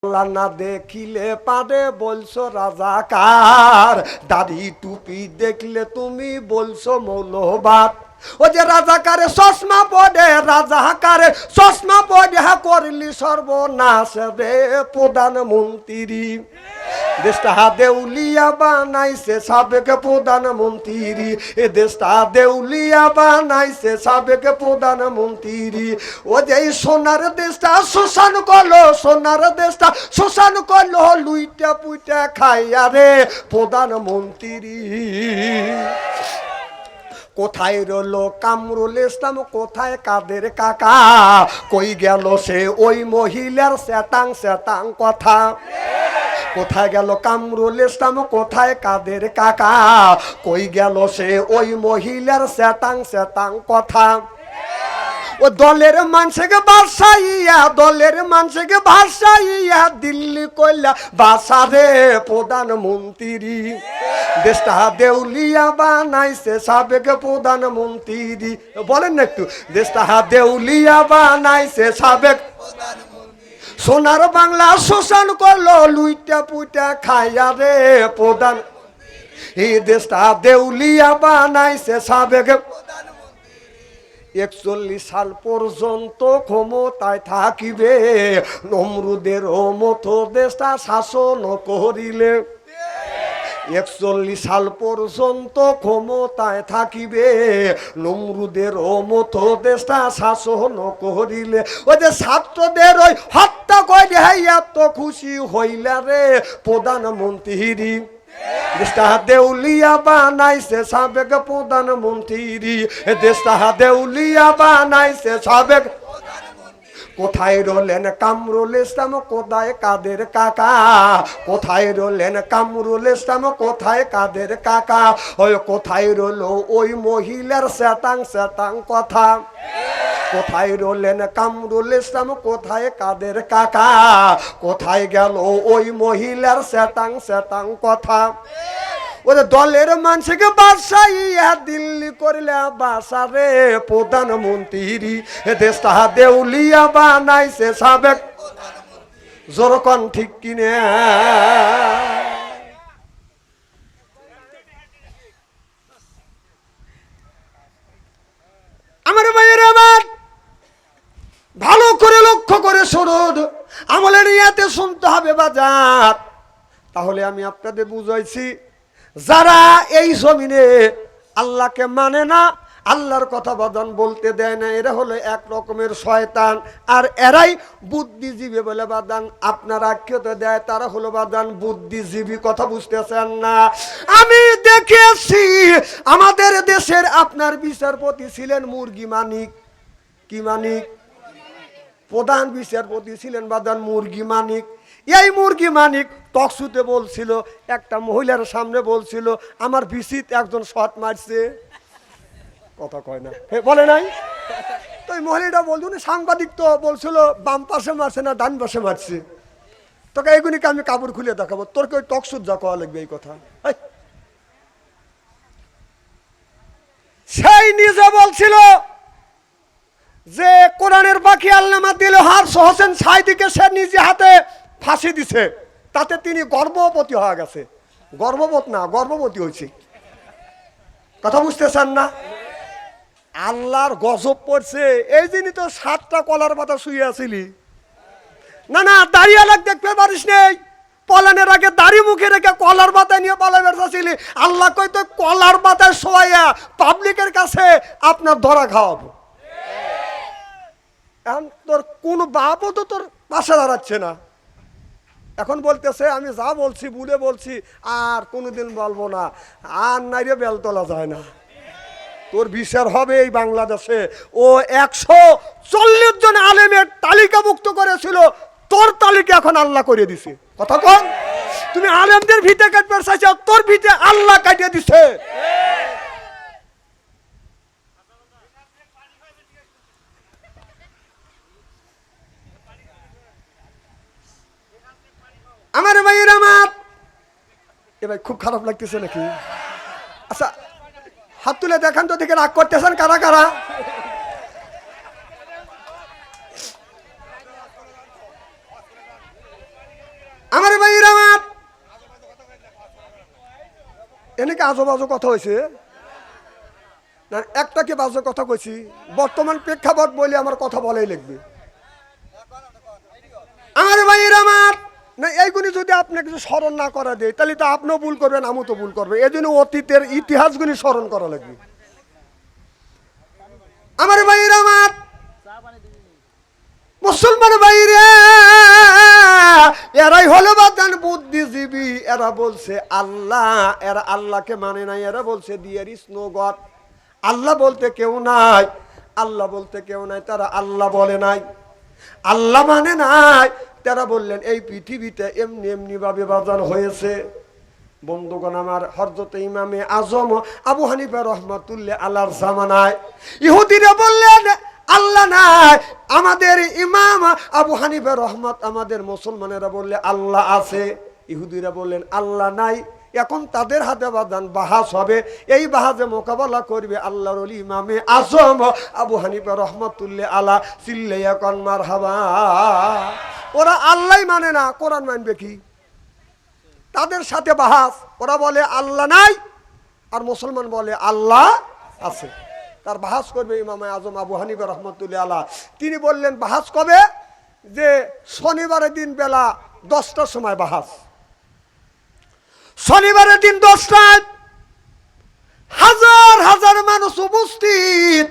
আল্লাহ না দেখিলে পারে বলছো রাজাকার, দাড়ি টুপি দেখলে তুমি বলছো মৌলবাদ। ও যে রাজাকারে চশমা পড়ে, রাজাকারে চশমা পড়ে করলি সর্বনাশ রে প্রধানমন্ত্রী। দেশটা দেউলিয়া বানাইছে সাবেক প্রধানমন্ত্রী, এ দেশটা দেউলিয়া বানাইছে সাবেক প্রধানমন্ত্রী। ও যে সোনার দেশটা শোষণ করলো, সোনার দেশটা শোষণ করলো, লুইটা পুইটা খাইয়া রে প্রধানমন্ত্রী। কোথায় রলো কামরুল ইসলাম, কোথায় কাদের কাকা, কই গেল সে ওই মহিলার শ্যাতাং শ্যাতাং কথা। কোথায় গেল কামরুল ইসলাম, কোথায় কাদের কাকা, কই গেল সে ওই মহিলার শ্যাতাং শ্যাতাং কথা। ও দলের মানুষকে ভাষাইয়া, দলের মানুষকে ভাষাইয়া দিল্লি কইলা বাসারে প্রধানমন্ত্রী। দেশটা দেউলিয়া বানাইছে সাবেক প্রধানমন্ত্রী। বলেন না একটু, দেশটা দেউলিয়া বানাইছে সাবেক। সোনার বাংলা শোষণ করলো, লুইটা পুইটা খাইয়া রে প্রধান। এই দেশটা দেউলিয়া বানাইছে সাবেক। 41 সাল পর্যন্ত ক্ষমতায় থাকিবে, নমরুদের মতো দেশটা শাসন করিলে। 41 সাল পর্যন্ত ক্ষমতায় থাকিবে, নমরুদের মতো দেশটা শাসন করিলে। ওই যে ছাত্রদের ওই হত্যা করে এত খুশি হইলা রে প্রধানমন্ত্রী। দেশটা দেউলিয়া বানাইছে সাবেক প্রধানমন্ত্রী, দেশটা দেউলিয়া বানাইছে সাবেক। কোথায় রলেন কামরুল ইসলাম, কোথায় কাদের কাকা, কোথায় রলেন কামরুল ইসলাম, কোথায় কাদের কাকা। ওই কোথায় রলো ওই মহিলার শ্যাতাং শ্যাতাং কথা। কোথায় রলেন কামরুল ইসলাম, কোথায় কাদের কাকা, কোথায় গেল ওই মহিলার শ্যাতাং শ্যাতাং কথা। ওদের দলের মানুষকে বাসাইয়া দিল্লি করলে বাসারে প্রধানমন্ত্রী। দেশটা দেউলিয়া বানাইছে সাবেক। জোরকন ঠিক কিনে। আমার ভাইয়ের আমার ভালো করে লক্ষ্য করে শুনুন, আমলের ইয়াতে শুনতে হবে বাজার। তাহলে আমি আপনাদের বুঝাইছি, যারা এই জমিনে আল্লাহকে মানে না, আল্লাহর কথা বাদান বলতে দেয় না, এরা হলো এক রকমের শয়তান। আর এরাই বুদ্ধিজীবী বলে বাদান আপনার আখ্যাত দেয়, তারা হলো বাদান বুদ্ধিজীবী। কথা বুঝতেছেন না? আমি দেখেছি আমাদের দেশের আপনার বিচারপতি ছিলেন মুরগি মানিক। কি মানিক? প্রধান বিচারপতি ছিলেন বাদান মুরগি মানিক। এই মুরগি মানিক টকশুতে বলছিল, একটা মহিলার সামনে বলছিল আমার ভিসিত একজন শট মারছে। কথা কয় না, বলে নাই তো? ওই মহিলাটা বলছো না, সাংবাদিক তো বলছিল বাম পাশে মারছে না ডান পাশে মারছে। তোকে এইগুলিকে আমি কাপড় খুলে দেখাবো, তোর কি ওই টকশুট যা কওয়া লাগবে এই কথা। সেই নিজে বলছিল যে কোরআনের বাকি আল্লামা দিল হারস হোসেন সাইদিকে সে নিজে হাতে ফাঁসি দিছে, তাতে তিনি গর্ভবতী হয়ে গেছে। গর্ভবতী না, গর্ভবতী হয়েছে। কথা বুঝতেছেন না? আল্লাহর গজব পড়ছে। এই দিনই তো 7টা কলার পাতা শুয়ে আসিলি। না না, দাঁড়িয়ে লাগ দেখতে পারিস নেই, পলানের আগে দাড়ি মুখে রেখে কলার পাতায় নিয়ে পালা বেরছিলি। আল্লাহ কইতো কলার পাতায় শোয়া পাবলিকের কাছে আপনার ধরা খাওয়াবো। এখন তোর কোন বাপও তো তোর পাশে দাঁড়াচ্ছে না। এখন বলতেছে আমি যা বলছি বুলে বলছি, আর কোনোদিন বলবো না। আর নাইরে বেল তোলা যায় না। তোর বিচার হবে এই বাংলাদেশে। ও 140 জন আলেমের তালিকাভুক্ত করেছিল, তোর তালিকা এখন আল্লাহ করে দিছে। কথা কন, তুমি আলেমদের ভিটে কাটবে চাইছ, তোর ভিটে আল্লাহ কাটিয়ে দিছে। আমার ভাইয়ের আমার, এ ভাই খুব খারাপ লাগতেছে নাকি? আচ্ছা হাত তুলে দেখান তো, দেখে রাগ করতেছেন কারা কারা? এনেকে আজো বাজো কথা হয়েছে না, একটা কি বাজে কথা কইছি? বর্তমান প্রেক্ষাপট বলে আমার কথা বলেই লিখবে। আমার ভাইয়ের আমার না, এইগুলি যদি আপনি কিছু স্মরণ না করা দেয় তাহলে তো আপনিও ভুল করবেন, আমিও তো ভুল করবে। এই জন্য অতীতের ইতিহাসগুলি স্মরণ করা লাগবে। আমার ভাইয়ের আমার মুসলমান ভাইরে, এরাই হলো বাদান বুদ্ধিজীবী। এরা বলছে আল্লাহ, এরা আল্লাহকে মানে নাই। এরা বলছে দেয়ার ইজ নো গড, আল্লাহ বলতে কেউ নাই, আল্লাহ বলতে কেউ নাই। তারা আল্লাহ বলে নাই, আল্লাহ মানে নাই। তারা বললেন এই পৃথিবীতে এমনি এমনি ভাবে বাজার হয়েছে। বন্ধুগণ আমার, হযরত ইমামে আজম আবু হানিফা রহমাতুল্লাহ আলাইহির জামানায় ইহুদিরা বললেন আল্লাহ নাই। আমাদের ইমাম আবু হানিফা রহমত, আমাদের মুসলমানেরা বললে আল্লাহ আছে। ইহুদিরা বললেন আল্লাহ নাই। এখন তাদের হাতে বাদান বাহাস হবে। এই বাহাজে মোকাবেলা করবে আল্লাহর ওলি ইমামে আজম আবু হানিফা রহমাতুল্লাহ আলা। চিল্লাইয়া কোন মারহাবা। ওরা আল্লাহ মানে না, কোরআন মানবে কি? তাদের সাথে বাহাস। ওরা বলে আল্লাহ নাই, আর মুসলমান বলে আল্লাহ আছে। তার বাহাস করবে ইমামে আজম আবু হানিফা রহমাতুল্লাহ আলা। তিনি বললেন বাহাস কবে? যে শনিবারের দিন বেলা 10টার সময় বাহাস। শনিবারের দিন 10টায় হাজার হাজার মানুষ উপস্থিত।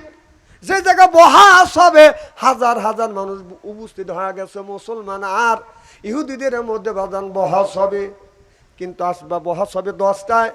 যে জায়গায় বহাস হবে হাজার হাজার মানুষ উপস্থিত হয়ে গেছে। মুসলমান আর ইহুদিদের মধ্যে বাজান বহাস হবে, কিন্তু আসবা বহাস হবে 10টায়।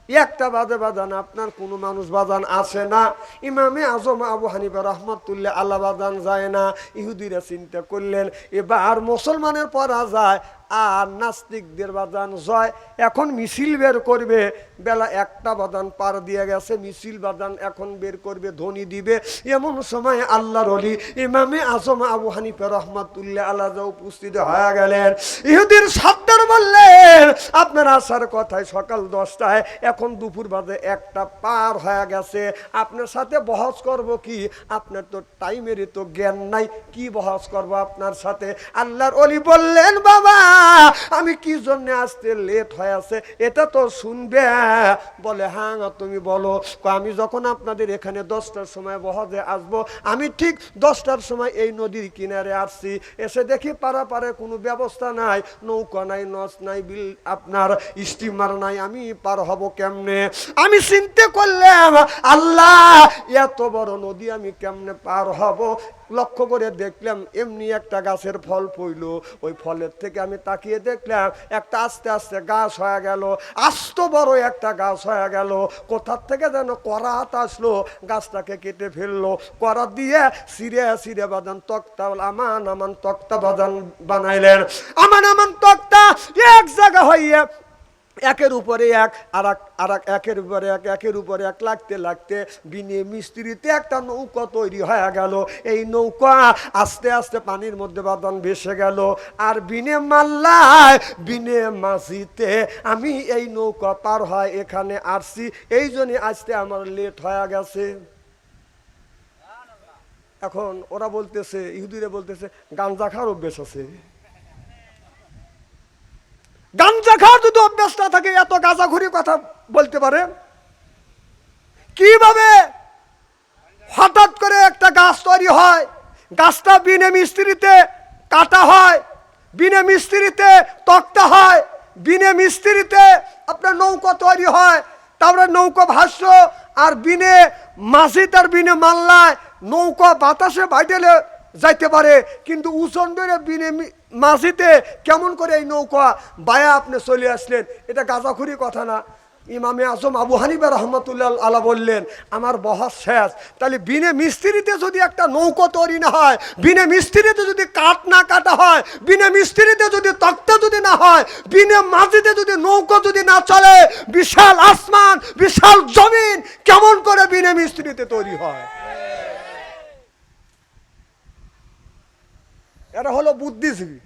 1টা বাজে বাজান আপনার কোনো মানুষ বাজান আসে না। ইমামে আজম আবু হানিফা রহমাতুল্লাহ আল্লাহ বাজান যায় না। ইহুদিরা চিন্তা করলেন এবার মুসলমানের পরা যায় আর নাস্তিকদের বাজান জয়। এখন মিছিল বের করবে। বেলা 1টা বাজান পার দিয়ে গেছে, মিছিল বাজান এখন বের করবে, ধ্বনি দিবে। এমন সময় আল্লাহর ওলি ইমামে আজম আবু হানিফা রহমাতুল্লাহ আল্লাহ উপস্থিত হয়ে গেলেন। ইহুদির সর্দার বললেন আপনার আসার কথায় সকাল 10টায়, এখন দুপুর বাজে 1টা পার হয়ে গেছে। আপনার সাথে বহস করব কি? আপনার তো টাইমেরই তো জ্ঞান নাই, কি বহস করব আপনার সাথে? আল্লাহর ওলি বললেন বাবা আমি কি জন্য আসতে লেট হয়ে আছে এটা তো শুনবে। বলে হ্যাঁ তুমি বলো। আমি যখন আপনাদের এখানে 10টার সময় বহজে আসবো, আমি ঠিক 10টার সময় এই নদীর কিনারে আসছি। এসে দেখি পারাপারে কোনো ব্যবস্থা নাই, নৌকা নাই, নস নাই, বিল আপনার স্টিমার নাই, আমি পার হব কেমনে? আমি চিন্তা করলাম আল্লাহ এত বড় নদী আমি কেমনে পার হব? লক্ষ্য করে দেখলাম এমনি একটা গাছের ফল পইল। ওই ফলের থেকে আমি তাকিয়ে দেখলাম একটা আস্তে আস্তে গাছ হয়ে গেল, আস্ত বড় একটা গাছ হয়ে গেল। কোথার থেকে যেন করাত আসলো, গাছটাকে কেটে ফেললো। করাত দিয়ে সিরে সিরে বাজান তক্তা, আমান আমান তক্তা বাজান বানাইলেন। আমান আমান তক্তা এক জায়গা হইয়া একের উপরে এক, আর একের উপরে এক, একের উপরে এক লাগতে লাগতে বিনে মিস্ত্রিতে একটা নৌকা তৈরি হয়ে গেল। এই নৌকা আস্তে আস্তে পানির মধ্যে বাদান ভেসে গেল। আর বিনে মাল্লায় বিনে মাঝিতে আমি এই নৌকা পার হয় এখানে আসছি, এই জন্য আসতে আমার লেট হয়ে গেছে। এখন ওরা বলতেছে, ইহুদিরা বলতেছে গাঞ্জা খাওয়ার অভ্যেস আছে। গাঞ্জা খাওয়ার যদি অভ্যাস না থাকে এত গাঁজাখুরি কথা বলতে পারে কিভাবে? হঠাৎ করে একটা গাছ তৈরি হয়, গাছটা বিনে মিস্ত্রিতে কাটা হয়, বিনে মিস্ত্রিতে তক্তা হয়, বিনে মিস্ত্রিতে আপনার নৌকা তৈরি হয়, তারপরে নৌকা ভাষ্য আর বিনে মাঝিতে আর বিনে মাল্লায় নৌকা বাতাসে বাইটেলে যাইতে পারে, কিন্তু উচন ধরে বিনে মাঝিতে কেমন করে এই নৌকা বায়া আপনি চলে আসলেন? এটা গাঁজাখুরি কথা না। ইমামে আজম আবু হানিফা রহমাতুল্লাহ আলাইহি বললেন আমার বহস শেষ। তাহলে বিনে মিস্ত্রিতে যদি একটা নৌকা তৈরি না হয়, বিনে মিস্ত্রিতে যদি কাঠ না কাটা হয়, বিনে মিস্ত্রিতে যদি তক্তা যদি না হয়, বিনে মাঝিতে যদি নৌকা যদি না চলে, বিশাল আসমান বিশাল জমিন কেমন করে বিনে মিস্ত্রিতে তৈরি হয়? এরা হলো বুদ্ধিজীবী।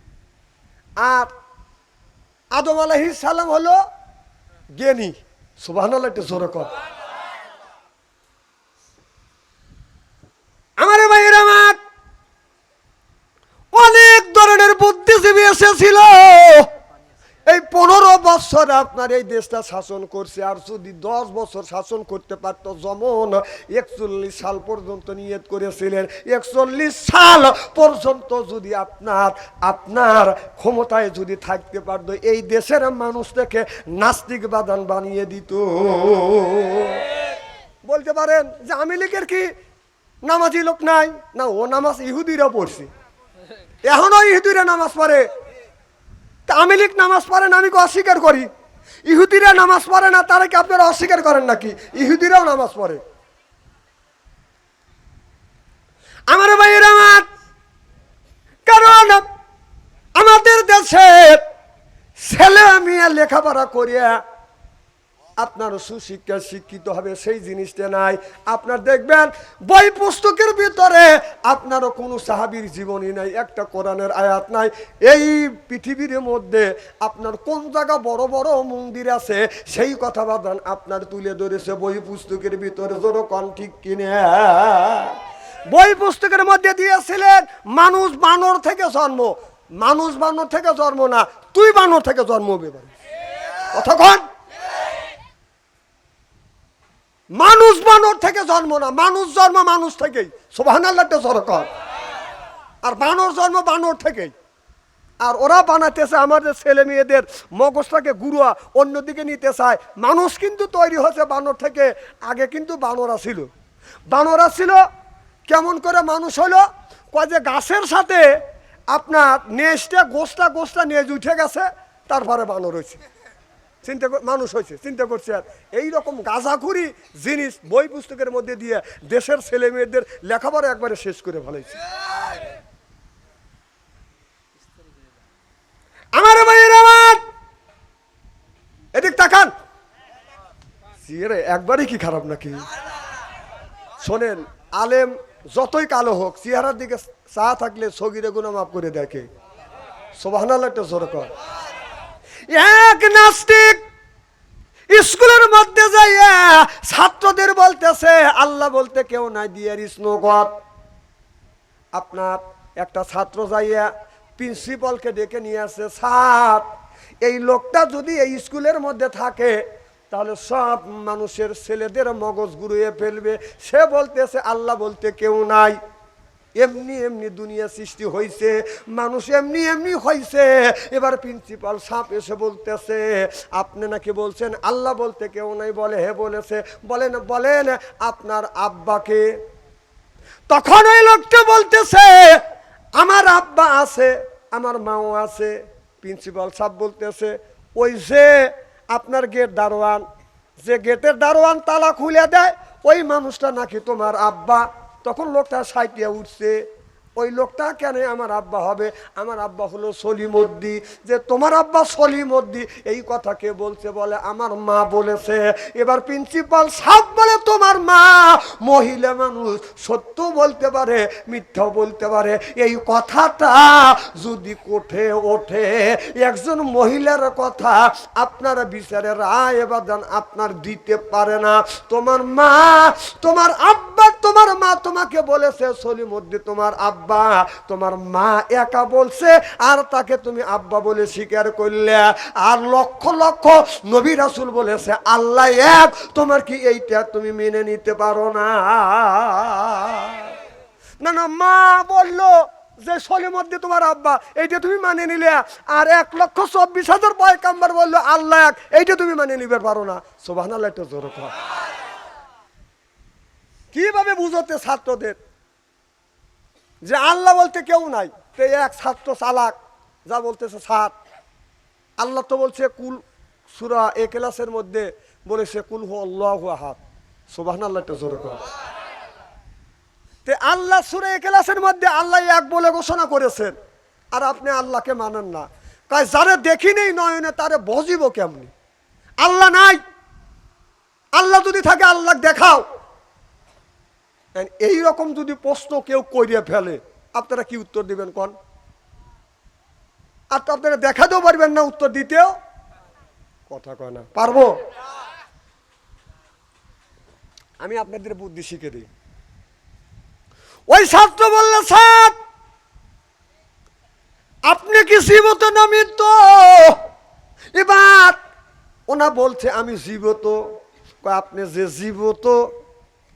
আর আদম আলাইহিস সালাম হলো জ্ঞানী। সুবহানাল্লাহ, একটু জোরে কর। আমার ভাইয়েরা আমার অনেক ধরনের বুদ্ধিজীবী এসেছিল। এই 15 বছর আপনার এই দেশটা শাসন করছে, আর যদি 10 বছর শাসন করতে পারতো, যেমন 41 সাল পর্যন্ত নিয়ত করেছিলেন, 41 সাল পর্যন্ত যদি আপনার ক্ষমতায় যদি থাকতে পারতো, এই দেশের মানুষটাকে নাস্তিক বাদান বানিয়ে দিত। বলতে পারেন যে আওয়ামী লীগের কি নামাজি লোক নাই? না, ও নামাজ ইহুদিরা পড়ছে, এখনো ইহুদিরা নামাজ পড়ে। আওয়ামী লীগ নামাজ পড়ে না, আমি অস্বীকার করি। ইহুদিরা নামাজ পড়ে না, তারা কি আপনারা অস্বীকার করেন নাকি? ইহুদিরাও নামাজ পড়ে। আমার ভাইয়েরা আমার, কারণ আমাদের দেশে ছেলে মেয়ে লেখাপড়া করিয়া আপনার সুশিক্ষা শিক্ষিত হবে, সেই জিনিসটা নাই। আপনার দেখবেন বই পুস্তকের ভিতরে আপনারও কোনো সাহাবীর জীবনী নাই, একটা কোরআনের আয়াত নাই। এই পৃথিবীর মধ্যে আপনার কোন জায়গা বড় বড় মন্দির আছে সেই কথা বাদান আপনার তুলে ধরেছে বই পুস্তকের ভিতরে। জোর কোন ঠিক কিনে? বই পুস্তকের মধ্যে দিয়েছিলেন মানুষ বানর থেকে জন্ম। মানুষ বানর থেকে জন্ম না, তুই বানর থেকে জন্ম হবে। কতক্ষণ? মানুষ বানর থেকে জন্ম না, মানুষ জন্ম মানুষ থেকেই। সুবহানাল্লাহটা সরকার। আর বানর জন্ম বানর থেকেই। আর ওরা বানাতেছে আমাদের ছেলে মেয়েদের মগজটাকে গুরুয়া অন্যদিকে নিতে চায়। মানুষ কিন্তু তৈরি হচ্ছে বানর থেকে। আগে কিন্তু বানরা ছিল। বানরা ছিল কেমন করে মানুষ হলো? কয় যে গাছের সাথে আপনার নেজটা গোষ্ঠটা নেজ উঠে গেছে, তারপরে বানর হয়েছে, মানুষ হয়েছে। চিন্তা করছে। আর এইরকম গাঁজাখুরি জিনিস বই পুস্তকের মধ্যে দিয়ে দেশের ছেলে মেয়েদের লেখাপড়া একবারে শেষ করে ফেলেছে। আমার ভাইয়ের আমার এদিক তাকান। একবারই কি খারাপ নাকি? শোনেন, আলেম যতই কালো হোক, চেহারার দিকে চা থাকলে সগিরে গুনাহ মাফ করে দেখে। সুবহানাল্লাহ একটা জোরে কর। এক নাস্তিক স্কুলের মধ্যে যাইয়া ছাত্রদের বলতেছে আল্লাহ বলতে কেউ নাই, দিয়ার ইজ নো গড। আপনার একটা ছাত্র যাইয়া প্রিন্সিপালকে ডেকে নিয়ে আসে, স্যার এই লোকটা যদি এই স্কুলের মধ্যে থাকে তাহলে সব মানুষের ছেলেদের মগজ ঘুরিয়ে ফেলবে। সে বলতেছে আল্লাহ বলতে কেউ নাই, এমনি এমনি দুনিয়া সৃষ্টি হয়েছে, মানুষ এমনি এমনি হয়েছে। এবার প্রিন্সিপাল সাহেব এসে বলতেছে আপনি নাকি বলছেন আল্লাহ বলতে কেউ নাই? বলে হে বলেছে। বলেন আপনার আব্বাকে? তখন ওই লোকটা বলতেছে আমার আব্বা আছে, আমার মাও আছে। প্রিন্সিপাল সাহেব বলতেছে ওই যে আপনার গেট দারোয়ান, যে গেটের দারোয়ান তালা খুলে দেয়, ওই মানুষটা নাকি তোমার আব্বা। তখন লোকটা সাইটিয়া উঠছে, ওই লোকটা কেন আমার আব্বা হবে? আমার আব্বা হলো সলিমউদ্দি। যে তোমার আব্বা সলিমউদ্দি, এই কথা কে বলছে? বলে আমার মা বলেছে। এবার প্রিন্সিপাল সাহেব বলে তোমার মা মহিলা মানুষ, সত্য বলতে পারে মিথ্যাও বলতে পারে। এই কথাটা যদি কোঠে ওঠে, একজন মহিলার কথা আপনারা বিচারে রায় বাদান আপনার দিতে পারে না। তোমার মা, তোমার আব্বা, তোমার মা তোমাকে বলেছে সলিমউদ্দি তোমার আব্বা, তোমার মা একা বলছে, আর তাকে তুমি আব্বা বলে স্বীকার করলে। আর লক্ষ লক্ষ নবী রাসূল বলেছে আল্লাহ এক, তোমার কি এইটা তুমি মেনে নিতে পারো না? না না, মা বললো যে সলিমউদ্দি তোমার আব্বা, এইটা তুমি মানে নিলে। আর 1,24,000 পয়গম্বর বললো আল্লাহ এক, এইটা তুমি মানে নিতে পারো না। সুবহানাল্লাহ একটা জোরে কর। কিভাবে বুঝতে ছাত্রদের যে আল্লাহ বলতে কেউ নাই? তো এক ছাত্র চালাক, যা বলতেছে স্যার আল্লাহ তো বলছে কুল, সূরা ইখলাসের মধ্যে বলেছে কুল হু আল্লাহু আহাদ। সুবহানাল্লাহ একটা জোরে কর। তে আল্লাহ সূরা ইখলাসের মধ্যে আল্লাহ এক বলে ঘোষণা করেছেন, আর আপনি আল্লাহকে মানেন না। কয় যারে দেখি নেই নয়নে তারে বুঝিব কেমনি? আল্লাহ নাই, আল্লাহ যদি থাকে আল্লাহ দেখাও। এই রকম যদি প্রশ্ন কেউ করিয়ে ফেলে, আপনারা কি উত্তর দিবেন কোন? আর তো আপনারা দেখাতেও পারবেন না, উত্তর দিতেও কথা কয় না। পারবো? আমি আপনাদের বুদ্ধি শিখে দিই। ওই ছাত্র বললে স্যার আপনি কি জীবত নামিত? এবার ওনা বলছে আমি জীবিত। কয় আপনি যে জীবিত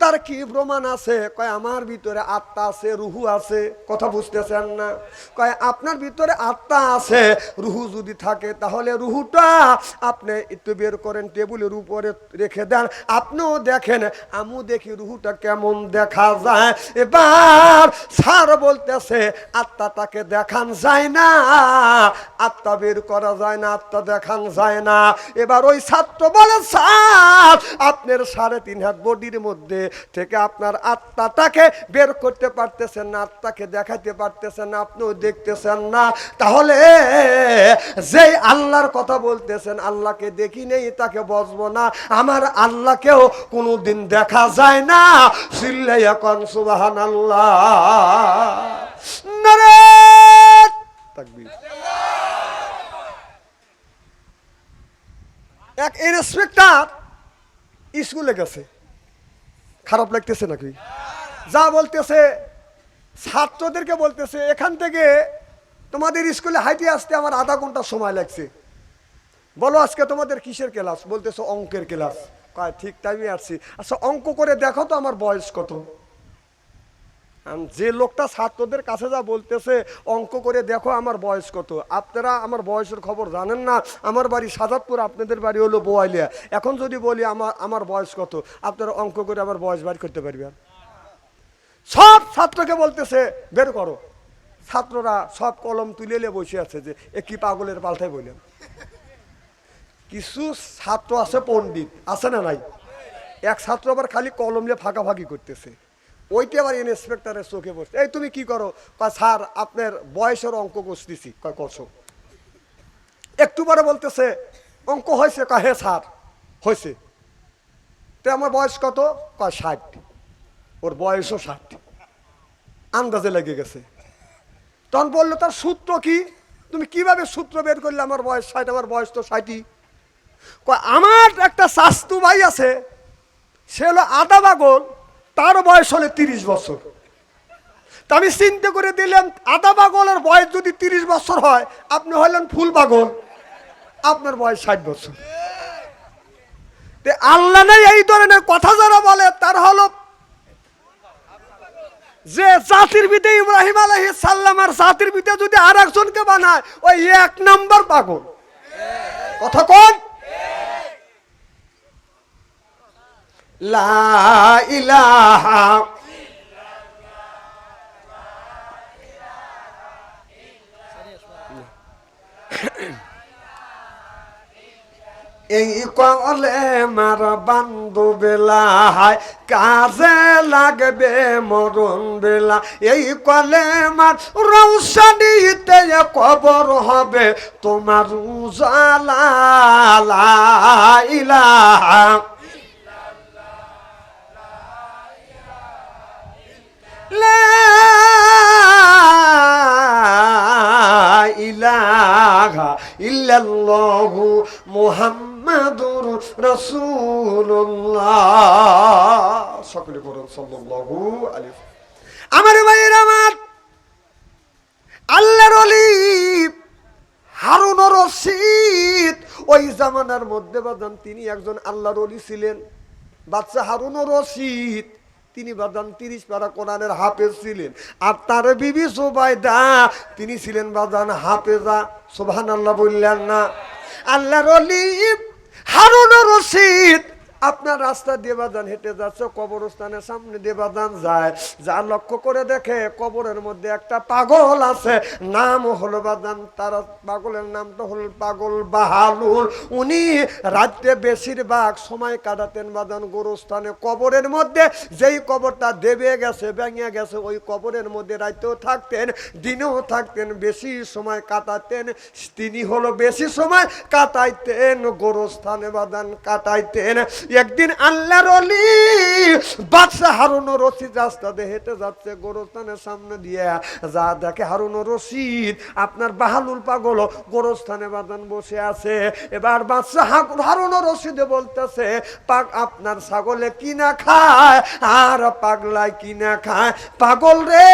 তার কি প্রমাণ আছে? কয় আমার ভিতরে আত্মা আছে, রুহু আছে। কথা বুঝতেছেন না? কয় আপনার ভিতরে আত্মা আছে, রুহু যদি থাকে তাহলে রুহুটা আপনি একটু বের করেন, টেবিলের উপরে রেখে দেন, আপনিও দেখেন, আমিও দেখি রুহুটা কেমন দেখা যায়। এবার স্যার বলতেছে আত্মাটাকে দেখান যায় না, আত্মা বের করা যায় না, আত্মা দেখান যায় না। এবার ওই ছাত্র বলে স্যার আপনার 3.5 হাত বডির মধ্যে থেকে আপনার আত্মাটাকে বের করতে পারতেছেন না, আত্মাকে দেখাতে পারতেছেন না, আপনিও দেখতেছেন না, তাহলে যেই আল্লাহর কথা বলতেছেন আল্লাহকে দেখি নেই তাকে বসবো না, আমার আল্লাহকেও কোনোদিন দেখা যায় না। চিল্লাইয়া কোন সুবহানাল্লাহ, নারে তাকবীর। এক ইন্সপেক্টর স্কুলে গেছে, খারাপ লাগতেছে নাকি? যা বলতেছে ছাত্রদেরকে বলতেছে এখান থেকে তোমাদের স্কুলে হাইটে আসতে আমার আধা ঘন্টা সময় লাগছে, বলো আজকে তোমাদের কিসের ক্লাস? বলতেছে অঙ্কের ক্লাস। কয় ঠিক টাইমে আসছি। আচ্ছা অঙ্ক করে দেখো তো আমার বয়স কত। যে লোকটা ছাত্রদের কাছে যা বলতেছে অঙ্ক করে দেখো আমার বয়স কত, আপনারা আমার বয়সের খবর জানেন না। আমার বাড়ি সাজাদপুর, আপনাদের বাড়ি হলো বোয়ালিয়া। এখন যদি বলি আমার বয়স কত, আপনারা অঙ্ক করে আমার বয়স বার করতে পারবেন? সব ছাত্রকে বলতেছে বের করো। ছাত্ররা সব কলম তুলে নিয়ে বসে আছে যে এ কি পাগলের পাল্টাই বললেন। কিছু ছাত্র আছে পণ্ডিত, আছে না নাই? এক ছাত্র আবার খালি কলম নিয়ে ফাঁকাফাঁকি করতেছে। ওইটা আবার ইন্সপেক্টরের চোখে বসছে। এই তুমি কি করো? কয় স্যার আপনার বয়সের অঙ্ক করতেছি। কয় করছো? একটু পরে বলতেছে অঙ্ক হয়েছে। কয় হ্যাঁ স্যার হয়েছে। তো আমার বয়স কত? কয় 60। ওর বয়সও 60, আন্দাজে লেগে গেছে। তখন বললো তার সূত্র কি? তুমি কিভাবে সূত্র বের করলে আমার বয়স 60? আমার বয়স তো 60ই। কয় আমার একটা শাস্তু ভাই আছে, সে হলো আধা পাগল, তার বয়স হলে 30 বছর। তা আমি চিন্তা করে দিলাম আধা পাগলের বয়স যদি 30 বছর হয়, আপনি হলেন ফুল পাগল, আপনার বয়স 60 বছর। আল্লাহ নেই এই ধরনের কথা যারা বলে তার হলো যে জাতির পিতা ইব্রাহিম আলাইহিস সালাম আর জাতির পিতা যদি আর একজনকে বানায় ওই 1 নাম্বার পাগল। কথা কোন? লা ইলাহা এই কলে মার বান্ধু বেলা হায় কাজে লাগবে মরণ বেলা। এই কলে মার রৌশনীতে কবর হবে তোমার উজালা। লা ইলাহা লা ইলাহা ইল্লাল্লাহু মুহাম্মাদুর রাসূলুল্লাহ। সকলে পড়ুন সাল্লাল্লাহু আলাইহি। আমার ভাইয়ের আমার, আল্লাহর ওলি হারুনুর রশিদ ওই জামানার মধ্যে বাদান তিনি একজন আল্লাহর ওলি ছিলেন। বাদশা হারুনুর রশিদ তিনি বাদান 30 পারা কোরআনের হাফেজ ছিলেন। আর তার বিবি সুবাইদা তিনি ছিলেন বাদান হাফেজা। সুবহানাল্লাহ বললেন না? আল্লাহর ওলি হারুনুর রশিদ আপনার রাস্তা দিয়ে বাদান হেঁটে যাচ্ছে, কবরস্থানের সামনে দিয়ে বাদান যায়, যা লক্ষ্য করে দেখে কবরের মধ্যে একটা পাগল আছে, নাম হলো বাদান, তার পাগলের নামটা হল পাগল বাহালুল। উনি রাত্রে বেশিরভাগ সময় কাটাতেন বাদান গোরস্থানে, কবরের মধ্যে। যেই কবরটা দেবে গেছে ভেঙে গেছে ওই কবরের মধ্যে রাতেও থাকতেন দিনেও থাকতেন, বেশি সময় কাটাতেন। তিনি হলো বেশি সময় কাটাইতেন গোরস্থানে বাদান কাটাইতেন। একদিন আল্লাহর ওলি বাদশাহ হারুন রশিদ রাস্তা দিয়ে হেঁটে যাচ্ছে গোরস্থানের সামনে দিয়ে, যা দেখে হারুন রশিদ আপনার বাহালুল পাগল গোরস্থানে বাদান বসে আছে। এবার বাদশাহ হারুন রশিদে বলতেছে, আপনার ছাগলে কিনা খায় আর পাগলায় কিনা খায়? পাগল রে,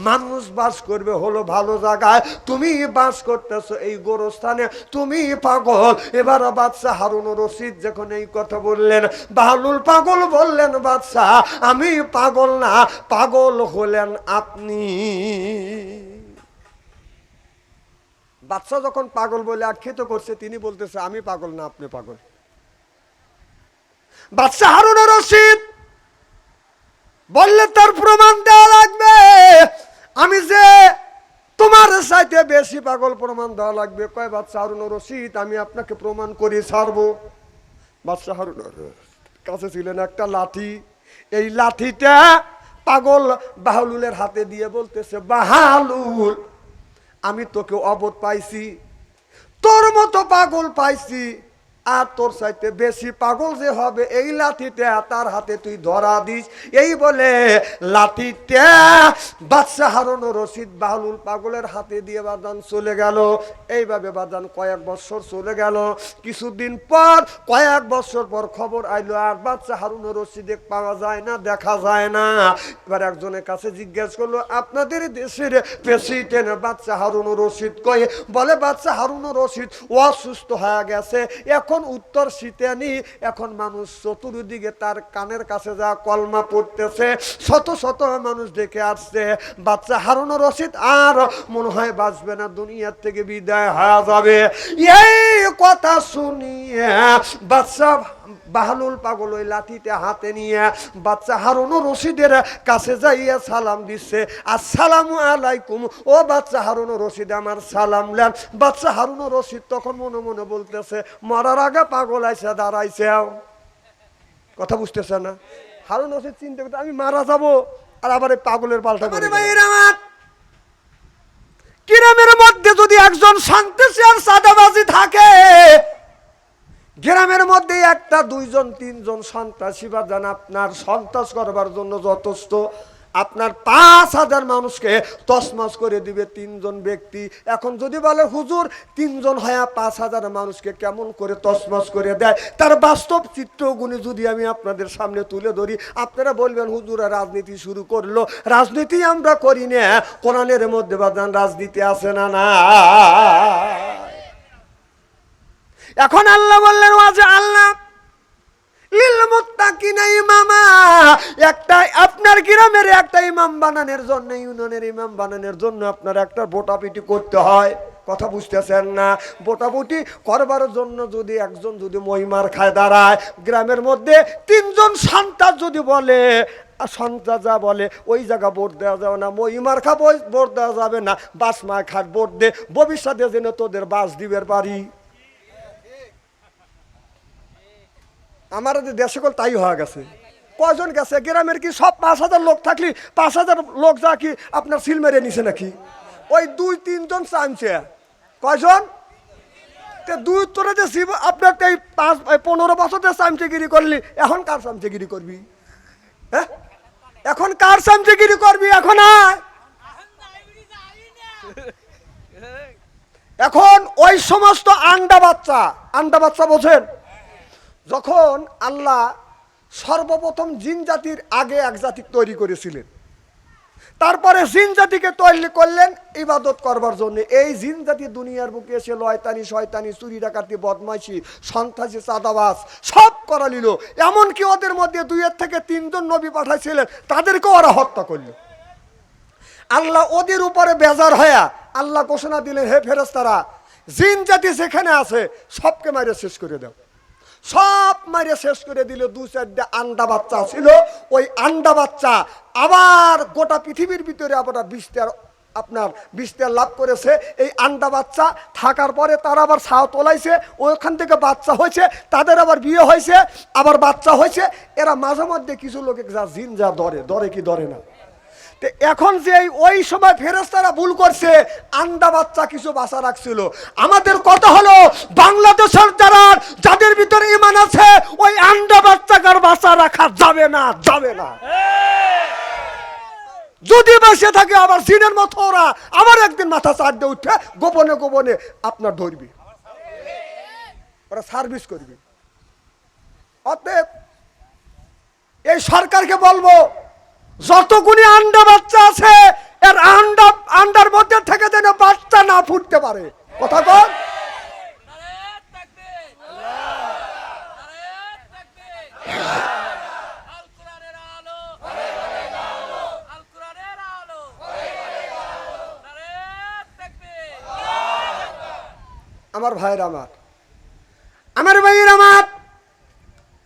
মানুষ বাস করবে হলো ভালো জায়গায়, তুমি বাস করতেছো এই গোরস্থানে, তুমি পাগল। এবার বাদশাহ হারুন রশিদ যখন এই কথা বললেন, বাহলুল পাগল বললেন, বাদশাহ আমি পাগল না, পাগল হলেন আপনি। বাদশাহ যখন পাগল বলে আখ্যায়িত করছে, তিনি বলতেছে আমি পাগল না, আপনি পাগল। বাদশাহ হারুন রশিদ বললে তার প্রমাণ দেওয়া লাগবে, আমি যে তোমার চাইতে বেশি পাগল, প্রমাণ দেওয়া লাগবে। কয় বাদশাহ হারুন রশিদ আমি আপনাকে প্রমাণ করে ছাড়বো। বাদশাহ হারুন কাছে ছিলেন একটা লাঠি, এই লাঠিটা পাগল বাহলুলের হাতে দিয়ে বলতেছে, বাহালুল আমি তোকে অবোধ পাইছি, তোর মতো পাগল পাইছি, আর তোর চাইতে বেশি পাগল যে হবে এই লাঠিটা তার হাতে তুই ধরা দিস। এই বলে লাঠিটা বাদশাহ হারুন রশিদ বাহলুল পাগলের হাতে দিয়ে বাদান চলে গেল। এইভাবে বাদান কয়েক বছর চলে গেল। কিছুদিন পর, কয়েক বছর পর খবর আইলো, আর বাদশাহ হারুন রশিদে পাওয়া যায় না, দেখা যায় না। এবার একজনের কাছে জিজ্ঞেস করলো, আপনাদের দেশের প্রেসিডেন্ট বাদশাহ হারুন রশিদ কই? বলে বাদশাহ হারুন রশিদ অসুস্থ হয়ে গেছে, এখন উত্তর শীতানি, এখন মানুষ চতুর্দিকে তার কানের কাছে যা কলমা পড়তেছে, শত শত মানুষ দেখে আসছে। বাদশাহ হারুন রশিদ আর মনে হয় বাঁচবে না, দুনিয়ার থেকে বিদায় হয়ে যাবে। এই কথা শুনিয়ে বাদশাহ বাহলুল পাগল ওই লাঠিটা হাতে নিয়ে বাদশাহ হারুন রশিদের কাছে যাইয়া সালাম দিচ্ছে, আসসালামু আলাইকুম। ও বাদশাহ হারুন রশিদ আমার সালাম নেন। বাদশাহ হারুন রশিদ তখন মনে মনে বলতেছে, মরার আগে পাগল আইসা দাঁড়াইছে। কথা বুঝতেছে না? হারুন রশিদ চিন্তা করতে, আমি মারা যাবো আর আবার এই পাগলের পাল্টা। গ্রামের মধ্যে যদি একজন সন্ত্রাসী আর চাঁদাবাজি থাকে, গ্রামের মধ্যে একটা, দুইজন, তিনজন সন্ত্রাসী বা জান আপনার সন্ত্রাস করবার জন্য যথেষ্ট। আপনার ৫,০০০ মানুষকে তছনছ করে দিবে তিনজন ব্যক্তি। এখন যদি বলে হুজুর তিনজন হয়ে ৫,০০০ মানুষকে কেমন করে তছনছ করে দেয়, তার বাস্তব চিত্রগুলি যদি আমি আপনাদের সামনে তুলে ধরি, আপনারা বলবেন হুজুরা রাজনীতি শুরু করলো। রাজনীতি আমরা করি না, কোরআনের মধ্যে বাদান রাজনীতি আছে না? না। এখন আল্লাহ বললেন, ওয়াজা আল্লাহ লিল মুত্তাকিনা ইমামা, একটা আপনার গ্রামের একটা ইমাম বানানোর জন্য, ইউনিয়নের ইমাম বানানোর জন্য আপনার একটা ভোটাপিটি করতে হয়। কথা বুঝতেছেন না? ভোটাভুটি করবার জন্য যদি একজন যদি মহিমার খায় দাঁড়ায়, গ্রামের মধ্যে তিনজন সন্তান যদি বলে, সন্তান যা বলে ওই জায়গা ভোট দেওয়া যাবে না, মহিমার খা ভোট দেওয়া যাবে না, বাস মায় খাট ভোট দে, ভবিষ্যতে যেন তোদের বাস দিবের পারি। আমার দেশে কল তাই হয়ে গেছে। কয়জন গেছে গ্রামের? কি সব ৫,০০০ লোক থাকলি ৫,০০০ লোক যা কি আপনার সিল মেরে নিছে নাকি? ওই ২-৩ জন চামচে। কয়জন? দুই তোরা যে আপনার এই ১৫ বছর যে চামচেগিরি করলি, এখন কার চামচেগিরি করবি? হ্যাঁ, এখন কার চামচেগিরি করবি? এখন এখন ওই সমস্ত আন্ডা বাচ্চা বোঝেন? যখন আল্লাহ সর্বপ্রথম জিন জাতির আগে এক জাতি তৈরি করেছিলেন, তারপরে জিন জাতিকে তৈরি করলেন ইবাদত করবার জন্য। এই জিন জাতি দুনিয়ার বুকে এসে লয়তানি, শয়তানি, চুরি ডাকাতি, বদমাইশি, সন্ত্রাসী, চাঁদাবাজ সব করা নিল। এমনকি ওদের মধ্যে 2 থেকে 3 জন নবী পাঠাইছিলেন, তাদেরকেও ওরা হত্যা করল। আল্লাহ ওদের উপরে বেজার হয়ে আল্লাহ ঘোষণা দিলেন, হে ফেরেশতারা, জিন জাতি যেখানে আছে সবকে মাইরে শেষ করে দাও। সব মাইরে শেষ করে দিল। 2-4টা আন্ডা বাচ্চা ছিল, ওই আন্ডা বাচ্চা আবার গোটা পৃথিবীর ভিতরে আবার বিস্তার লাভ করেছে। এই আন্ডা বাচ্চা থাকার পরে তারা আবার ছাও তোলাইছে, ওইখান থেকে বাচ্চা হয়েছে, তাদের আবার বিয়ে হয়েছে, আবার বাচ্চা হয়েছে। এরা মাঝে মধ্যে কিছু লোকে যা জিন যা ধরে কি ধরে না, এখন যে ওই সময় ফেরেশতারা ভুল করছে, আন্ডা বাচ্চা কিছু বাঁচা রাখছিল। আমাদের কথা হলো বাংলাদেশের যাদের ভিতরে ঈমান আছে, ওই আন্ডা বাচ্চাকার বাঁচা রাখা যাবে না, যাবে না। যদি বেঁচে থাকে আবার সিনের মতো ওরা আবার একদিন মাথা চার দিয়ে উঠে গোপনে গোপনে আপনার ধরবি, ওরা সার্ভিস করবি। অতএব এই সরকারকে বলবো, যতগুলি আন্ডা বাচ্চা আছে এর আন্ডার মধ্যে থেকে যেন বাচ্চা না ফুটতে পারে। কথা বল। আমার ভাইয়ের আমার ভাইয়ের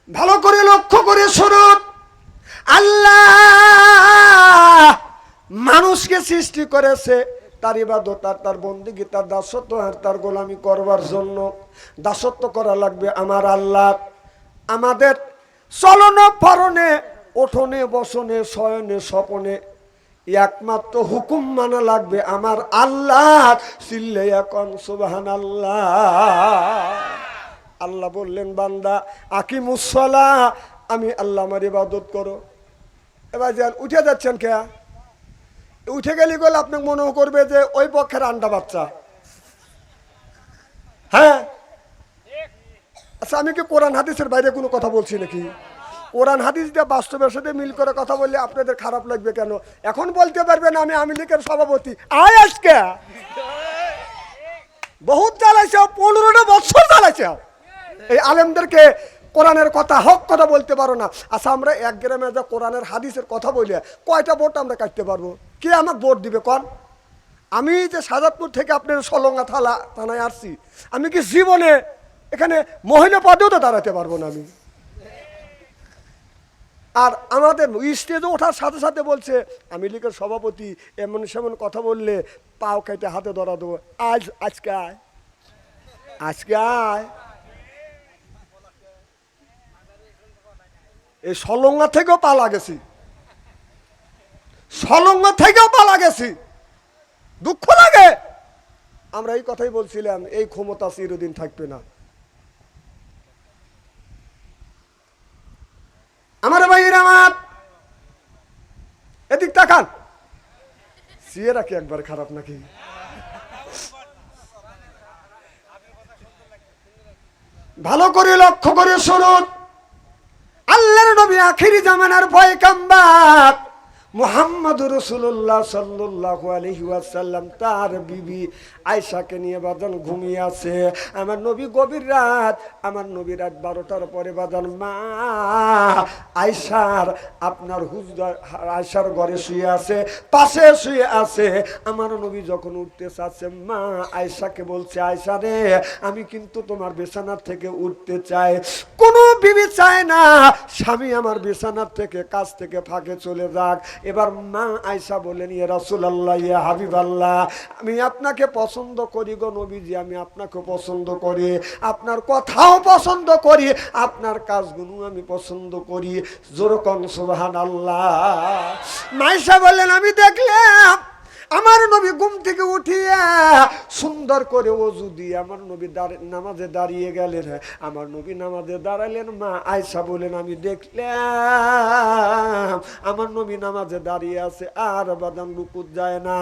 ভালো করে লক্ষ্য করে শুনুন। আল্লাহ মানুষকে সৃষ্টি করেছে তার ইবাদত আর তার বন্দেগী, তার দাসত্ব আর তার গোলামি করবার জন্য। দাসত্ব করা লাগবে আমার আল্লাহ। আমাদের চলন ফরনে, ওঠনে বসনে, শয়নে স্বপনে একমাত্র হুকুম মানা লাগবে আমার আল্লাহ। চিল্লে এখন সুবহানাল্লাহ। আল্লাহ বললেন, বান্দা আকিমুস সালাহ, আমি আল্লাহ আমার ইবাদত করো। এবার যান উঠে যাচ্ছেন কে? উঠে গেলে গেলে আপনাকে মনে করবে যে ওই পক্ষের আন্ডা বাচ্চা। হ্যাঁ, আচ্ছা আমি কি কোরআন হাদিসের বাইরে কোনো কথা বলছি নাকি? কোরআন হাদিস দিয়ে বাস্তবের সাথে মিল করে কথা বললে আপনাদের খারাপ লাগবে কেন? এখন বলতে পারবেন আমি আওয়ামী লীগের সভাপতি। আজকে বহুত চালাইছে, 15টা বছর চালাইছে। এই আলেমদেরকে কোরআনের কথা হক কথা বলতে পারো না। আচ্ছা আমরা এক গ্রামে যা কোরআনের হাদিসের কথা বলে কয়টা ভোট আমরা কাটতে পারবো? কে আমাকে ভোট দিবে কন? আমি যে সাজাদপুর থেকে আপনার সলঙ্গা থানায় আসছি, আমি কি জীবনে এখানে মহিলা পদেও তো দাঁড়াতে পারবো না আমি। আর আমাদের স্টেজে ওঠার সাথে সাথে বলছে আমি লীগের সভাপতি, এমন সেমন কথা বললে পাও কেটে হাতে ধরা দেবো। আজকে আয়, আজকে আয়। এই সলঙ্গা থেকেও পালা গেছি, সলঙ্গা থেকেও পালা গেছি। দুঃখ লাগে। আমরা এই কথাই বলছিলাম, এই ক্ষমতা চিরদিন থাকবে না। আমার ভাইয়ের এদিক তাকান। চেহারা কি একবার খারাপ নাকি? ভালো করে লক্ষ্য করে শুনুন। আল্লাহর নবী আখিরি জামানার পয়গম্বর মুহাম্মদুর রাসূলুল্লাহ সাল্লাল্লাহু আলাইহি ওয়াসাল্লাম তার বিবি আয়েশাকে নিয়ে বাজান ঘুমিয়ে আছে। আমার নবী গভীর রাত, আমার নবী রাত 12টার পরে বাজান মা আয়েশার আপনার আয়েশার ঘরে শুয়ে আছে, পাশে শুয়ে আছে। আমার নবী যখন উঠতে চাচ্ছে, মা আয়েশাকে বলছে, আয়েশা রে আমি কিন্তু তোমার বিছানার থেকে উঠতে চাই। কোন বিবি চায় না স্বামী আমার বিছানার থেকে কাছ থেকে ফাঁকে চলে যাক। এবার মা আয়েশা বলেন, ইয়া রাসূলুল্লাহ, ইয়া হাবিবাল্লাহ, আমি আপনাকে পছন্দ করি গো নবীজি, আমি আপনাকে পছন্দ করি, আপনার কথাও পছন্দ করি, আপনার কাজগুলো আমি পছন্দ করি। জোরে কোন সুবহানাল্লাহ। মা আয়েশা বললেন, আমি দেখলাম আমার নবী ঘুম থেকে উঠিয়া সুন্দর করে ওযু দিয়ে আমার নবী নামাজে দাঁড়িয়ে গেলেন। আমার নবী নামাজে দাঁড়ালেন। মা আয়েশা বলেন, আমি দেখলাম আমার নবী নামাজে দাঁড়িয়ে আছে, আর বাদাম রুকুত যায় না।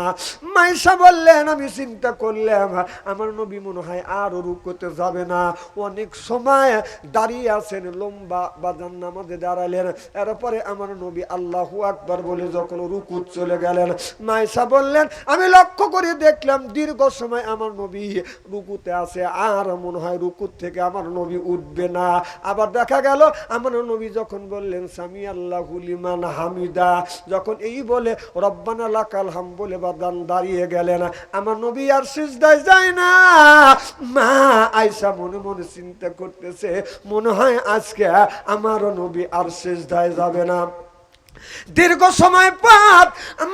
মা আয়েশা বললেন, আমি চিন্তা করলাম আমার নবী মনে হয় আর রুকুতে যাবে না, অনেক সময় দাঁড়িয়ে আছেন, লম্বা বাদাম নামাজে দাঁড়ালেন। এরপরে আমার নবী আল্লাহু আকবার বলে যখন রুকুত চলে গেলেন, মা আয়েশা বললেন, আমি লক্ষ্য করে দেখলাম দীর্ঘ সময় আমার নবী রুকুতে আছে, আর মনে হয় রুকুত থেকে আমার নবী উঠবে না। আবার দেখা গেল আমার নবী যখন বললেন সামি আল্লাহু লিমান হামিদা, যখন এই বলে রব্বানা লাকাল হাম বলে বাদান দাঁড়িয়ে গেলেন, আমার নবী আর সিজদায় যায় না। মা আয়েশা মনে মনে চিন্তা করতেছে, মনে হয় আজকে আমার নবী আর সিজদায় যাবে না। দীর্ঘ সময় পর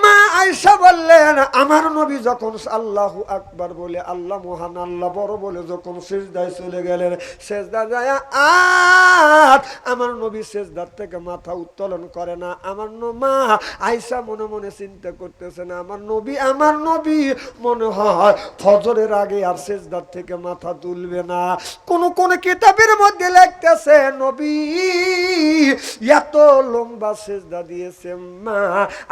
মা আয়েশা বললেন, আমার নবী যখন আল্লাহু আকবার বলে, আল্লাহ মহান, আল্লাহ বড় বলে যখন সিজদায় চলে গেলেন, সিজদা যায় আর আমার নবী সিজদার থেকে মাথা উত্তোলন করে না। আমার মা আয়েশা মনে মনে চিন্তা করতেছেন, আমার নবী মনে হয় ফজরের আগে আর সিজদার থেকে মাথা তুলবে না। কোন কিতাবের মধ্যে লিখতেছে নবী এত লম্বা সিজদা দিয়েছে, মা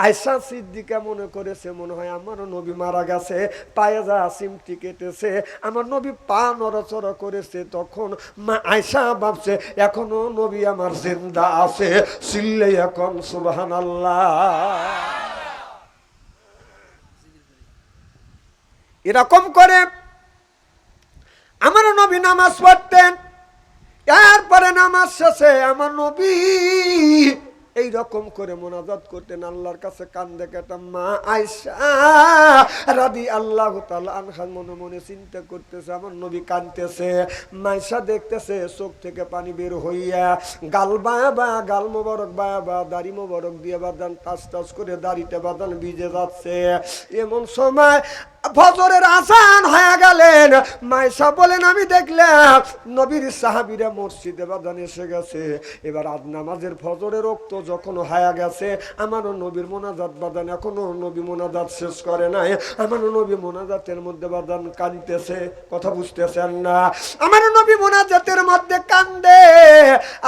আয়েশা সিদ্দিকা মনে করেছে মনে হয় আমার নবী মারা গেছে, পায়ে যা সিমটি কেটেছে, আমার নবী পা নড়াচড়া করেছে। তখন মা আয়েশা ভাবছে এখনো নবী আমার জিন্দা আছে, চিল্লে এখন সুবহানাল্লাহ। এরকম করে আমার নবী নামাজ পড়তেন। এরপরে নামাজ শেষে আমার নবী এইরকম করে মোনাজাত করতেন, আল্লাহর কাছে কান্দে কেটে। মা আয়েশা রাদিয়াল্লাহু তাআলা আনহা মনে মনে চিন্তা করতেছে আমার নবী কাঁদতেছে। মাইশা দেখতেছে চোখ থেকে পানি বের হইয়া গাল বাবা, গাল মোবারক বাবা, দাড়ি মোবারক দিয়ে বাদান টাচ টাচ করে দাড়িতে বাদান ভিজে যাচ্ছে। এমন সময় ফজরের আজান হয়ে গেলেন। মাইশা বলেন আমি দেখলাম নবীর সাহাবীরা মসজিদে বাদান এসে গেছে। এবার আজ নামাজের ফজরের রক্ত যখন হয়ে গেছে, আমার নবীর মোনাজাত বাদান এখনো নবী মোনাজাত শেষ করে নাই। আমার নবী মোনাজাতের মধ্যে বাদান কাঁদতেছে, কথা বুঝতেছেন না? আমার নবী মোনাজাতের মধ্যে কান্দে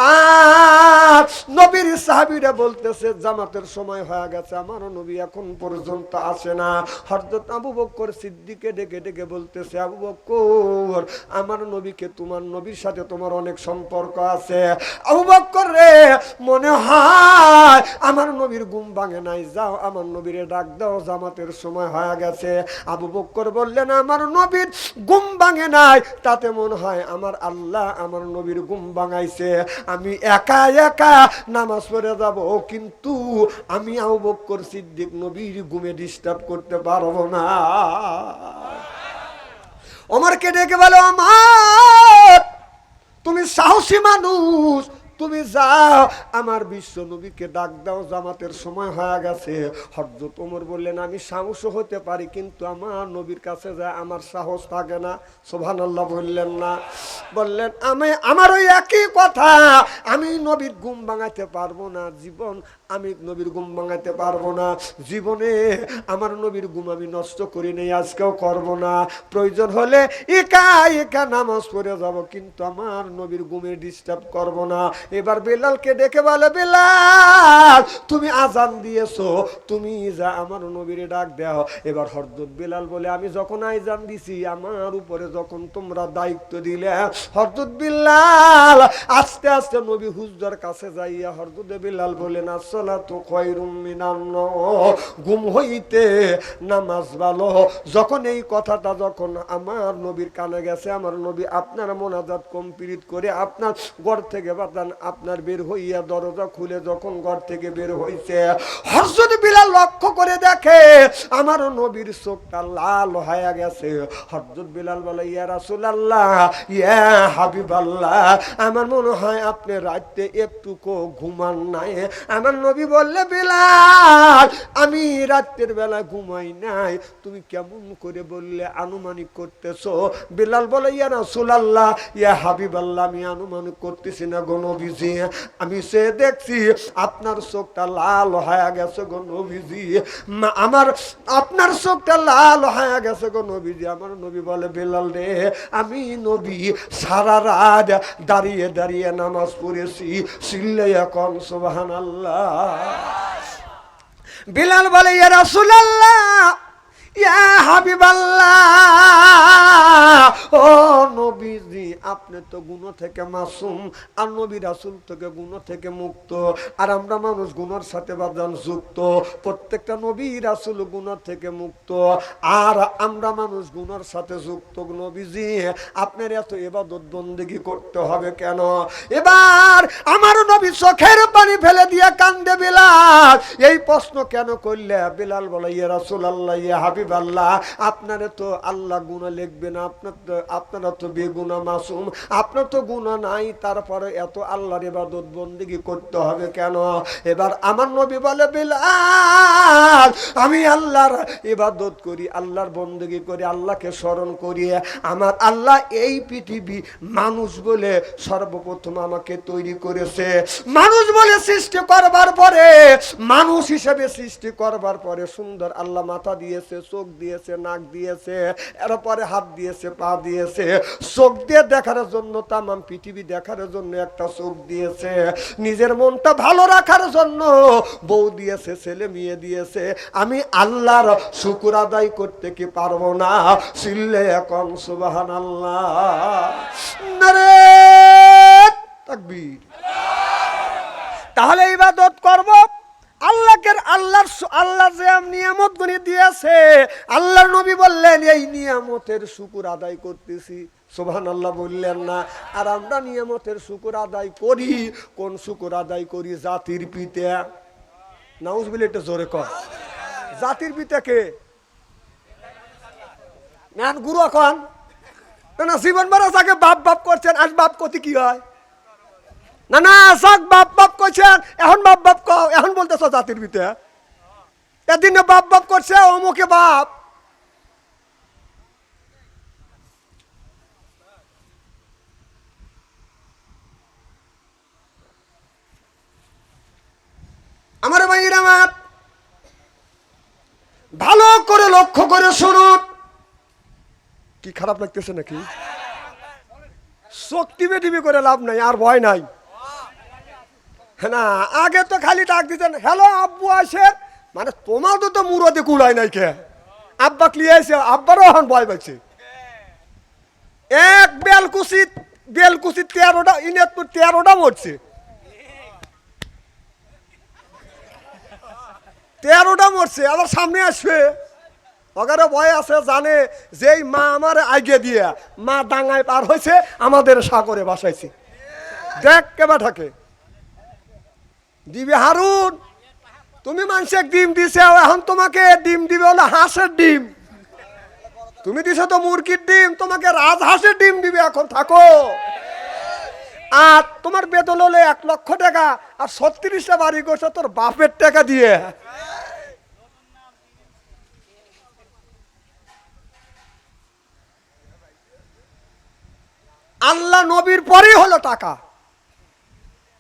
আর নবীর সাহাবীরা বলতেছে জামাতের সময় হয়ে গেছে, আমার নবী এখন পর্যন্ত আসে না। হযরত আবু বকর সিদ্দিককে ডেকে ডেকে বলতেছে, আবু বকর আমার নবীকে, তোমার নবীর সাথে তোমার অনেক সম্পর্ক আছে, আবু বকর রে মনে হয় আমার নবীর ঘুম ভাঙে নাই, যাও আমার নবীরে ডাক দাও, জামাতের সময় হয়ে গেছে। আবু বকর বললেন আমার নবীর ঘুম ভাঙে নাই, তাতে মনে হয় আমার আল্লাহ আমার নবীর ঘুম ভাঙাইছে। আমি একা একা নামাজ পড়ে যাব, কিন্তু আমি আবু বকর সিদ্দিক নবীর ঘুমে ডিস্টার্ব করতে পারবো না। ওমরকে ডেকে বলো, আমার তুমি সাহসী মানুষ, তুমি যাও আমার বিশ্ব নবীকে ডাক দাও, জামাতের সময় হয়ে গেছে। হযরত ওমর বললেন আমি সাহস হতে পারি, কিন্তু আমার নবীর কাছে যায় আমার সাহস থাকে না। সুবহানাল্লাহ বললেন না? বললেন আমার ওই একই কথা, আমি নবীর ঘুম ভাঙাতে পারবো না, আমি নবীর ঘুম ভাঙাতে পারবো না। জীবনে আমার নবীর ঘুম আমি নষ্ট করি নেই, আজকেও করবো না। প্রয়োজন হলে একা একা নামাজ পড়ে যাব, কিন্তু আমার নবীর ঘুমে ডিস্টার্ব করবো না। এবার বেলালকে ডেকে বলে, বেলাল তুমি আজান দিয়েছো, তুমি যা আমার নবীরে ডাক দাও। এবার হযরত বেলাল বলে, আমি যখন আজান দিছি, আমার উপরে যখন তোমরা দায়িত্ব দিলে, হযরত বেলাল আস্তে আস্তে নবী হুজুর কাছে যাইয়া হযরত বেলাল বলেন, আসসালাতু খায়রুম মিনান নাওম, ঘুম হইতে নামাজ ভালো। যখন এই কথাটা যখন আমার নবীর কানে গেছে, আমার নবী আপনার মোনাজাত কমপ্লিট করে আপনার ঘর থেকে বাদান আপনার বের হইয়া দরজা খুলে যখন ঘর থেকে বের হইছে, হযরত বিলাল লক্ষ্য করে দেখে আমার নবীর চোখটা লাল হয়ে গেছে। হযরত বিলাল বলে, ইয়া রাসূলুল্লাহ, ইয়া হাবিবাল্লাহ, আমার মনে হয় আপনি রাতে একটুকু ঘুমান নাই। আমার নবী বললে, বিলাল আমি রাতের বেলা ঘুমাই নাই, তুমি কেমন করে বললে আনুমানিক করতেছো? বিলাল বলে, ইয়া রাসূলুল্লাহ, ইয়া হাবিবাল্লাহ, আমি আনুমানিক করতেছি না গো নবীজি, আমি সে দেখছি আপনার চোখটা লাল হয়ে গেছে গো নবীজি, আপনার চোখটা লাল হয়ে গেছে গো নবীজি। আমার নবী বলে, বেলাল রে, আমি নবী সারা রাত দাঁড়িয়ে দাঁড়িয়ে নামাজ পড়েছি, চিল্লাইয়া কোন সুবহানাল্লাহ। বেলাল বলে, ইয়া রাসূলুল্লাহ, ইয়া হাবিবাল্লাহ, ও নবীজি আপনি তো গুনাহ থেকে মাসুম, আর নবী রাসূল থেকে গুনাহ থেকে মুক্ত, আর আমরা মানুষ গুনার সাথে বাঁধান যুক্ত। প্রত্যেকটা নবী রাসূল গুনাহ থেকে মুক্ত, আর আমরা মানুষ গুনার সাথে যুক্ত। নবীজি আপনার এত ইবাদত বন্দেগী করতে হবে কেন? এবার আমার নবী চোখের পানি ফেলে দিয়ে কান্দে। বেলাল এই প্রশ্ন কেন করলে? বেলাল বলে, ইয়া রাসূলুল্লাহ, ইয়া হাবিব হাবিব আল্লাহ, আপনারা তো আল্লাহ গুনাহ লিখবে না, আপনারা তো বেগুনাহ মাসুম, আপনার তো গুনাহ নাই, তারপরে এত আল্লাহর ইবাদত বন্দেগী করতে হবে কেন? এবার আমার নবী বলে, বিলাল আমি আল্লাহর ইবাদত করি, আল্লাহর বন্দেগী করি, আল্লাহকে স্মরণ করি। আমার আল্লাহ এই পৃথিবী মানুষ বলে সর্বপ্রথম আমাকে তৈরি করেছে। মানুষ বলে সৃষ্টি করবার পরে, মানুষ হিসেবে সৃষ্টি করবার পরে সুন্দর আল্লাহ মাথা দিয়েছে, চোখ দিয়েছে, নাক দিয়েছে, এরপরে হাত দিয়েছে, পা দিয়েছে। চোখ দিয়ে দেখার জন্য, তামাম পৃথিবী দেখার জন্য একটা চোখ দিয়েছে। নিজের মনটা ভালো রাখার জন্য বউ দিয়েছে, ছেলে মেয়ে দিয়েছে। আমি আল্লাহর শুকর আদায় করতে কি পারবো না? চিল্লে এখন সুবহানাল্লাহ, নারে তাকবীর। তাহলে ইবাদত করব আল্লাহকে। আল্লাহ যে নিয়ামত গুলি দিয়েছে, আল্লাহর নবী বললেন এই নিয়ামতের শুকর আদায় করতেছি। সুবহানাল্লাহ বললেন না? আর আমরা নিয়ামতের শুকর আদায় করি, কোন শুকর আদায় করি? জাতির পিতা। নাউজুবিল্লাহ, একটু জোরে কর। জাতির পিতা কে? না গুরু এখন না, জীবন বারা যাকে বাপ বাপ করছেন, আজ বাপ কতি কি হয়? না না, যাক বাপ বাপ করছেন, এখন বাপ বাপ কও, এখন বলতেছ জাতির পিতা। এদিনে বাপ বাপ করছে, অমুকে বাপ। আমার ভাইয়ের আমার, ভালো করে লক্ষ্য করে শুনুন। কি খারাপ লাগতেছে নাকি? চোখ টিপে টিপে করে লাভ নাই, আর ভয় নাই না। আগে তো খালি ডাক দিতেন, হ্যালো আব্বু আসেন, মানে তোমাদের তো মুরদে কুড়াই নাই কে? আব্বা ক্লিয়াইছে, আব্বারও এখন ভয় পাচ্ছে। এক বেলকুচি 13টা, ইনাতপুর 13টা মরছে, 13টা মরছে, আবার সামনে আসবে। ওখানে ভয় আছে, জানে যেই মা আমার আগে দিয়ে মা ডাঙায় পার হয়েছে, আমাদের সাগরে বাসাইছে। দেখ কেবা থাকে দিবে হারুন, তুমি মানুষের ডিম দিছে, এখন তোমাকে ডিম দিবে হলো হাঁসের ডিম। তুমি দিছো তো মুরগির ডিম, তোমাকে রাজহাঁসের ডিম দিবে। এখন থাকো। আর তোমার বেতন হলে 1 লক্ষ টাকা, আর 36টা বাড়ি করছো তোর বাপের টাকা দিয়ে। আল্লাহ নবীর পরেই হলো টাকা।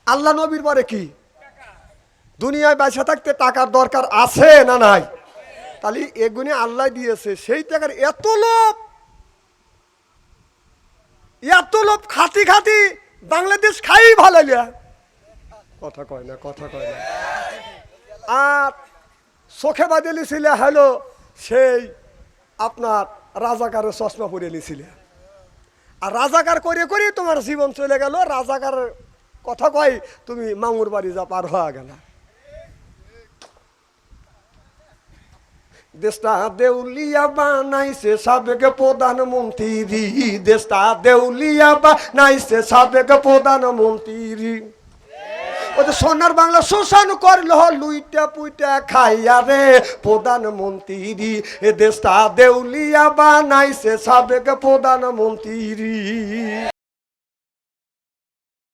আল্লাহ নবীর পরে কি? দুনিয়ায় বেঁচে থাকতে টাকার দরকার আছে না নাই? তাহলে এগুনি আল্লাহ দিয়েছে, সেই টাকার এত লোভ খাতি খাতি বাংলাদেশ খাই ভালো। কথা কয় না, কথা কয় না। আর চোখে বাঁধে লিছিল হলো সেই আপনার রাজাকারের চশমা পরে লিছিল। আর রাজাকার করে করে তোমার জীবন চলে গেল। রাজাকার কথা কয় তুমি মামুর বাড়ি যা পার হয়ে গেল। দেশটা দেউলিয়া বানাইছে সাবেক প্রধানমন্ত্রী, দেশটা দেউলিয়া বানাইছে সাবেক প্রধানমন্ত্রী। ও তো সোনার বাংলা শোষণ করল লুইটা পুইটা খাইয়া রে প্রধানমন্ত্রী। এ দেশটা দেউলিয়া বানাইছে সাবেক প্রধানমন্ত্রী।